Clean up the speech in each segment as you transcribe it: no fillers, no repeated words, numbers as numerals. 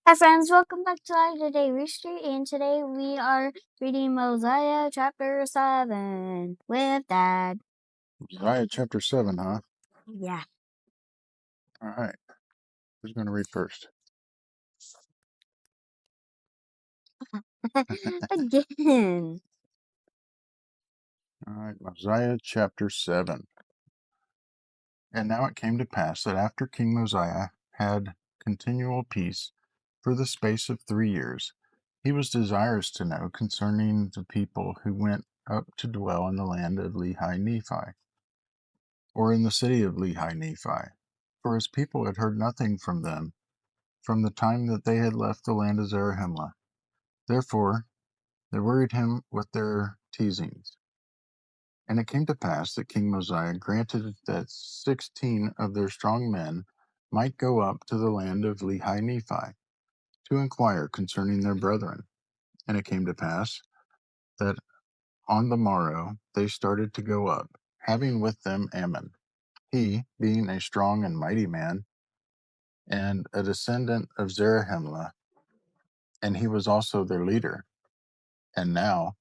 Hi friends, welcome back to Live Today History, and today we are reading Mosiah chapter 7 with Dad. Mosiah chapter 7, huh? Yeah. All right. Who's going to read first? Again. All right. Mosiah chapter 7. And now it came to pass that after King Mosiah had continual peace for the space of 3 years, he was desirous to know concerning the people who went up to dwell in the land of Lehi Nephi, or in the city of Lehi Nephi. For his people had heard nothing from them from the time that they had left the land of Zarahemla. Therefore they worried him with their teasings. And it came to pass that King Mosiah granted that 16 of their strong men might go up to the land of Lehi Nephi to inquire concerning their brethren. And it came to pass that on the morrow they started to go up, having with them Ammon, he being a strong and mighty man, and a descendant of Zarahemla, and he was also their leader. And now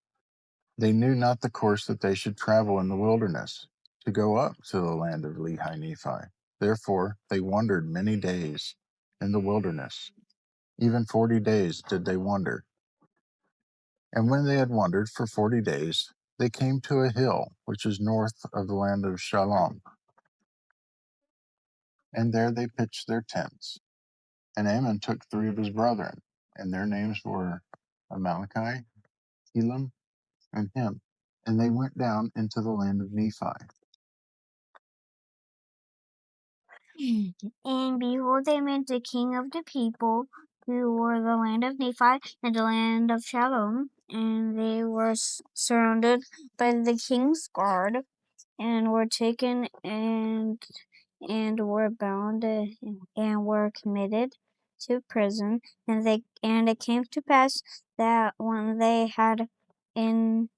they knew not the course that they should travel in the wilderness, to go up to the land of Lehi Nephi. Therefore they wandered many days in the wilderness. Even 40 days did they wander. And when they had wandered for 40 days, they came to a hill which is north of the land of Shalom. And there they pitched their tents. And Ammon took 3 of his brethren, and their names were Amaleki, Elam, and him. And they went down into the land of Nephi. And behold, they met the king of the people, who were the land of Nephi and the land of Shalom, and they were surrounded by the king's guard, and were taken and were bound and were committed to prison. And it came to pass that when they had in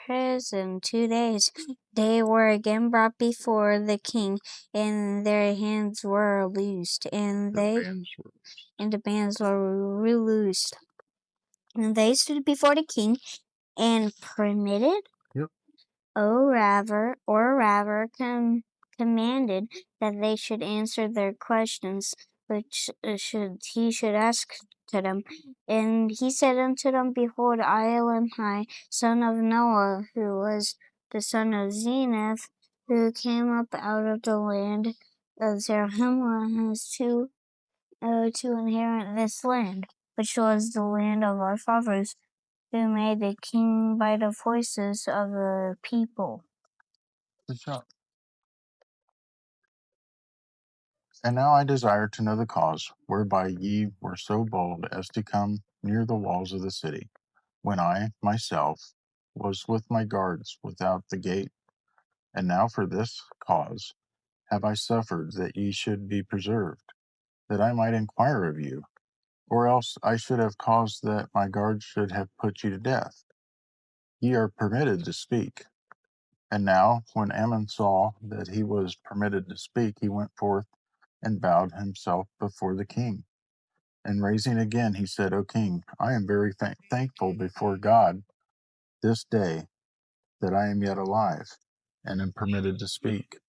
prison 2 days, they were again brought before the king, and their hands were loosed, and the bands were loosed, and they stood before the king and permitted. Yep. Rather commanded that they should answer their questions, which he should ask to them. And he said unto them, Behold, I am son of Noah, who was the son of Zenith, who came up out of the land of Zarahemla to inherit this land, which was the land of our fathers, who made the king by the voices of the people. Good job. And now I desire to know the cause whereby ye were so bold as to come near the walls of the city, when I myself was with my guards without the gate. And now for this cause have I suffered that ye should be preserved, that I might inquire of you, or else I should have caused that my guards should have put you to death. Ye are permitted to speak. And now, when Ammon saw that he was permitted to speak, he went forth and bowed himself before the king. And raising again, he said, O king, I am very thankful before God this day that I am yet alive and am permitted to speak.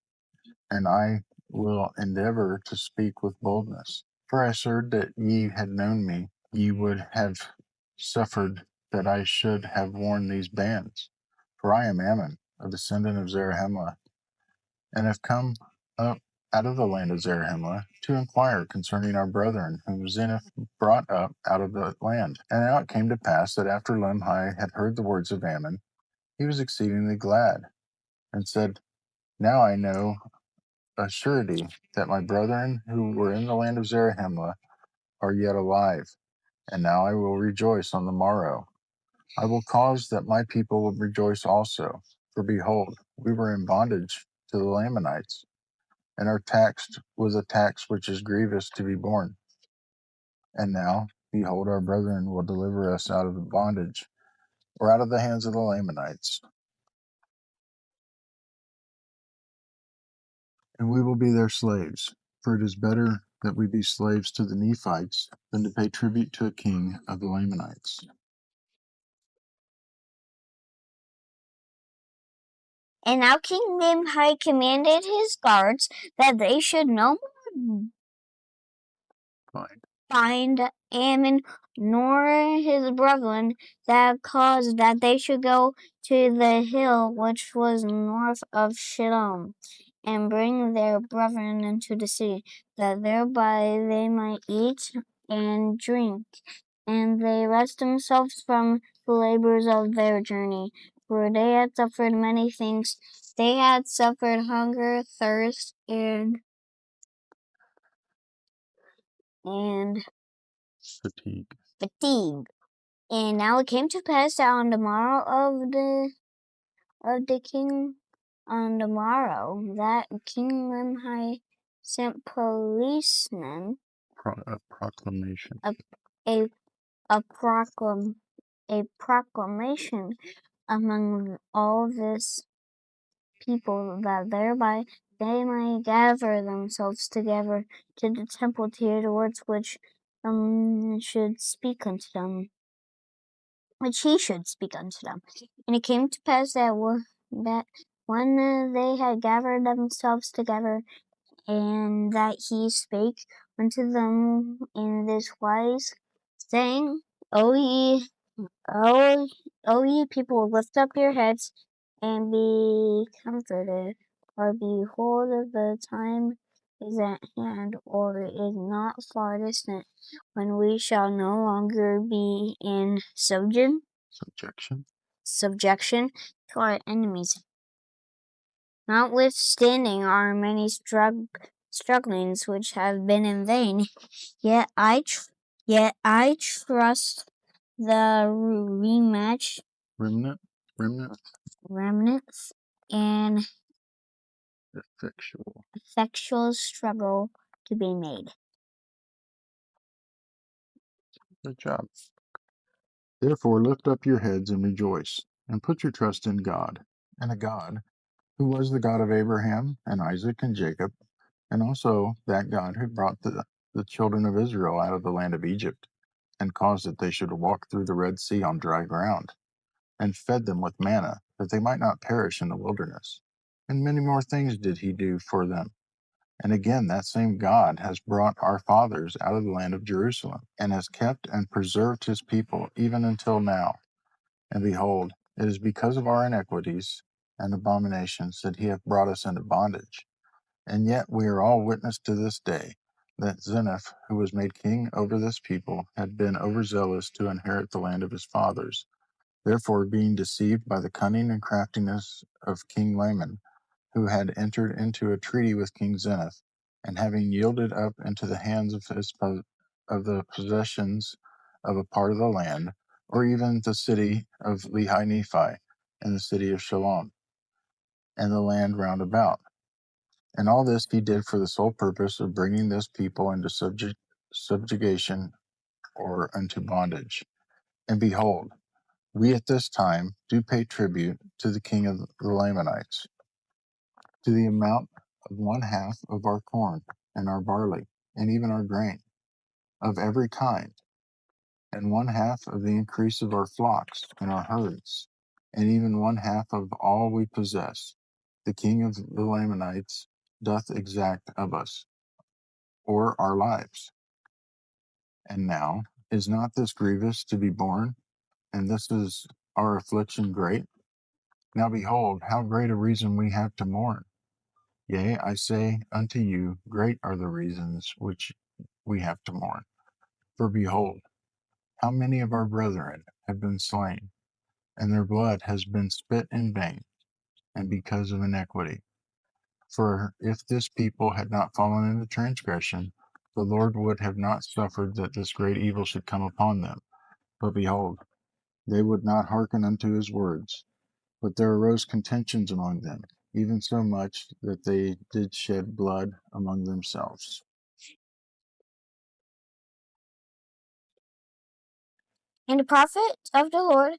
And I will endeavor to speak with boldness. For I assured that ye had known me, ye would have suffered that I should have worn these bands. For I am Ammon, a descendant of Zarahemla, and have come up out of the land of Zarahemla to inquire concerning our brethren whom Zenith brought up out of the land. And now it came to pass that after Lemhi had heard the words of Ammon, he was exceedingly glad, and said, Now I know a surety that my brethren who were in the land of Zarahemla are yet alive, and now I will rejoice on the morrow. I will cause that my people will rejoice also, for behold, we were in bondage to the Lamanites, and are taxed with a tax which is grievous to be borne. And now, behold, our brethren will deliver us out of the bondage, or out of the hands of the Lamanites, and we will be their slaves. For it is better that we be slaves to the Nephites than to pay tribute to a king of the Lamanites. And now King Mosiah commanded his guards that they should no more find Ammon nor his brethren, that caused that they should go to the hill which was north of Shittim, and bring their brethren into the city, that thereby they might eat and drink, and they rest themselves from the labors of their journey, for they had suffered many things. They had suffered hunger, thirst, and Fatigue. And now it came to pass that on the morrow of the king, on the morrow that King Limhi sent policemen, A proclamation. a a proclamation among all this people, that thereby they might gather themselves together to the temple to hear the words which should speak unto them, which he should speak unto them. And it came to pass that when they had gathered themselves together, and that he spake unto them in this wise, saying, O ye people, lift up your heads and be comforted, for behold, the time is at hand, or is not far distant, when we shall no longer be in subjection to our enemies. Notwithstanding our many strugglings, which have been in vain, yet I trust the remnants and effectual struggle to be made. Good job. Therefore lift up your heads and rejoice, and put your trust in God, and a God who was the God of Abraham and Isaac and Jacob, and also that God who brought the children of Israel out of the land of Egypt, and caused that they should walk through the Red Sea on dry ground, and fed them with manna, that they might not perish in the wilderness. And many more things did he do for them. And again, that same God has brought our fathers out of the land of Jerusalem, and has kept and preserved his people even until now. And behold, it is because of our iniquities and abominations that he hath brought us into bondage. And yet we are all witness to this day that Zeniff, who was made king over this people, had been overzealous to inherit the land of his fathers. Therefore, being deceived by the cunning and craftiness of King Laman, who had entered into a treaty with King Zeniff, and having yielded up into the hands of the possessions of a part of the land, or even the city of Lehi Nephi, and the city of Shalom, and the land round about. And all this he did for the sole purpose of bringing this people into subjugation or unto bondage. And behold, we at this time do pay tribute to the king of the Lamanites, to the amount of one half of our corn and our barley, and even our grain, of every kind, and one half of the increase of our flocks and our herds, and even one half of all we possess. The king of the Lamanites doth exact of us, or our lives. And now, is not this grievous to be borne? And this is our affliction great? Now behold, how great a reason we have to mourn. Yea, I say unto you, great are the reasons which we have to mourn. For behold, how many of our brethren have been slain, and their blood has been spit in vain, and because of iniquity. For if this people had not fallen into transgression, the Lord would have not suffered that this great evil should come upon them. But behold, they would not hearken unto his words. But there arose contentions among them, even so much that they did shed blood among themselves. And the prophet of the Lord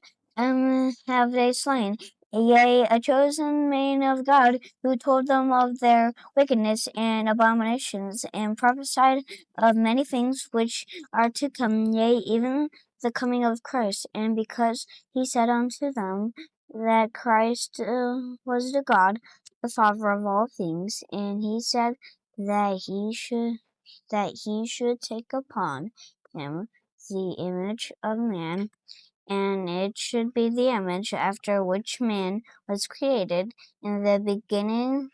have they slain, Yea, a chosen man of God, who told them of their wickedness and abominations, and prophesied of many things which are to come, yea, even the coming of Christ. And because he said unto them that Christ was the God, the Father of all things, and he said that he should take upon him the image of man, and it should be the image after which man was created in the beginning.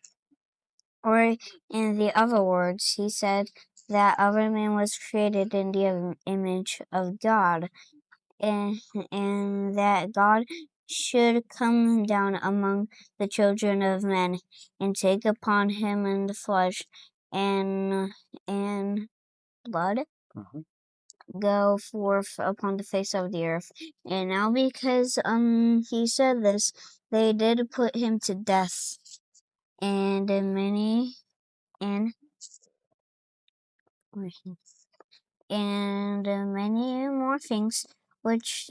Or in the other words, he said that every man was created in the image of God, and, and that God should come down among the children of men and take upon him in the flesh and blood go forth upon the face of the earth. And now because he said this, they did put him to death, and many more things which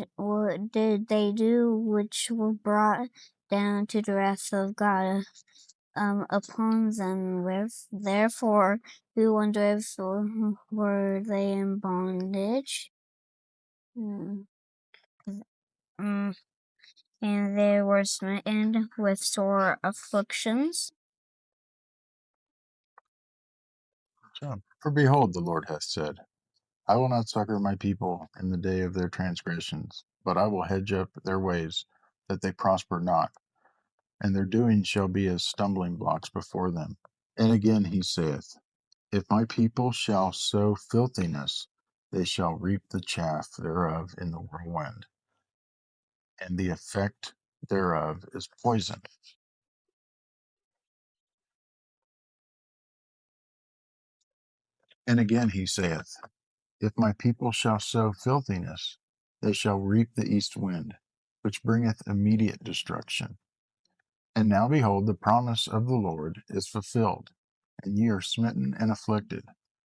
did they do, which were brought down to the wrath of God upon them. Therefore we wonder if were they in bondage. And they were smitten with sore afflictions. For behold, the Lord hath said, I will not succor my people in the day of their transgressions, but I will hedge up their ways, that they prosper not, and their doings shall be as stumbling blocks before them. And again he saith, If my people shall sow filthiness, they shall reap the chaff thereof in the whirlwind, and the effect thereof is poison. And again he saith, If my people shall sow filthiness, they shall reap the east wind, which bringeth immediate destruction. And now behold, the promise of the Lord is fulfilled, and ye are smitten and afflicted.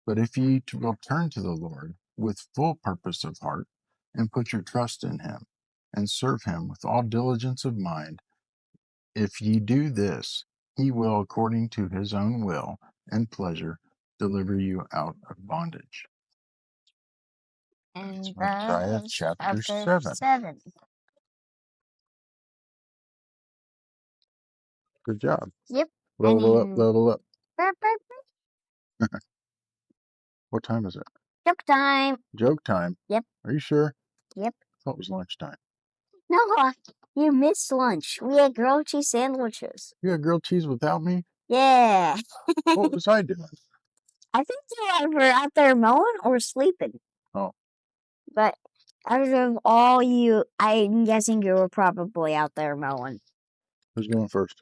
But if ye will turn to the Lord with full purpose of heart, and put your trust in him, and serve him with all diligence of mind, if ye do this, he will, according to his own will and pleasure, deliver you out of bondage. And Mosiah chapter 7. Good job. Yep. Level up, level up. Burp, burp. What time is it? Joke time. Joke time? Yep. Are you sure? Yep. I thought it was lunchtime. No, you missed lunch. We had grilled cheese sandwiches. You had grilled cheese without me? Yeah. What was I doing? I think you were out there mowing or sleeping. Oh. But out of all you, I'm guessing you were probably out there mowing. Who's going first?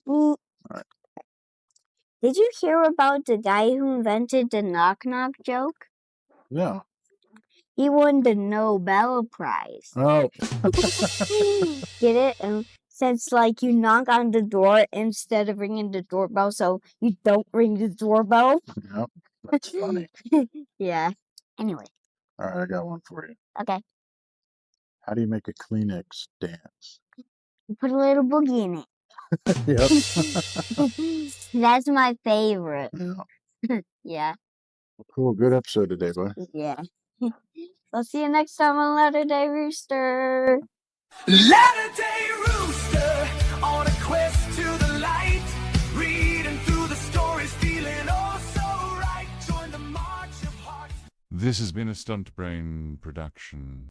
All right. Did you hear about the guy who invented the knock-knock joke? Yeah. He won the Nobel Prize. Oh. Get it? Since like you knock on the door instead of ringing the doorbell, so you don't ring the doorbell. Yep. That's funny. Yeah. Anyway. All right, I got one for you. Okay. How do you make a Kleenex dance? You put a little boogie in it. Yep. That's my favorite. Yeah. Yeah. Cool. Good episode today, bud. Yeah. I'll see you next time on Latter-day Rooster. Latter-day Rooster, on a quest to the light, reading through the stories, feeling oh so right. Join the march of hearts. This has been a Stunt Brain production.